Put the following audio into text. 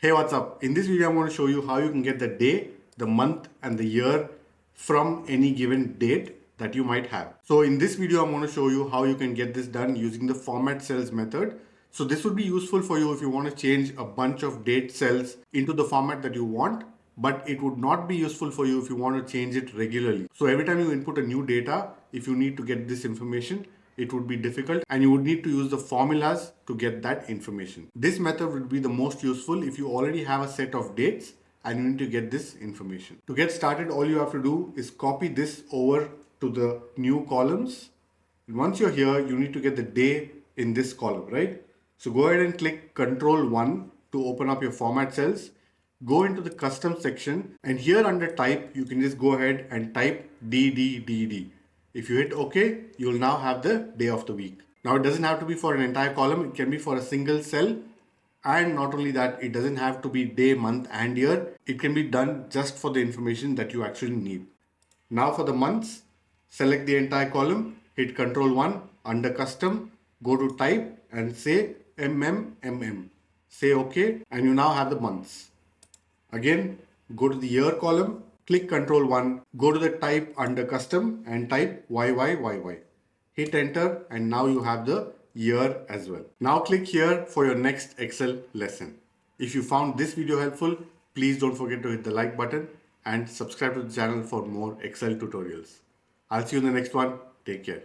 Hey, what's up? In this video, I'm going to show you how you can get the day, the month and the year from any given date that you might have. So in this video, I'm going to show you how you can get this done using the format cells method. So this would be useful for you if you want to change a bunch of date cells into the format that you want, but it would not be useful for you if you want to change it regularly. So every time you input a new data, if you need to get this information, it would be difficult and you would need to use the formulas to get that information. This method would be the most useful if you already have a set of dates and you need to get this information. To get started, all you have to do is copy this over to the new columns. Once you're here, you need to get the day in this column, right? So go ahead and click Control 1 to open up your format cells. Go into the custom section and here under type, you can just go ahead and type dddd. If you hit OK, you will now have the day of the week. Now it doesn't have to be for an entire column, it can be for a single cell. And not only that, it doesn't have to be day, month and year. It can be done just for the information that you actually need. Now for the months, select the entire column, hit Ctrl 1 under custom, go to type and say mmmm. Say OK and you now have the months. Again, go to the year column, click Ctrl 1, go to the type under custom and type yyyy. Hit enter and now you have the year as well. Now click here for your next Excel lesson. If you found this video helpful, please don't forget to hit the like button and subscribe to the channel for more Excel tutorials. I'll see you in the next one. Take care.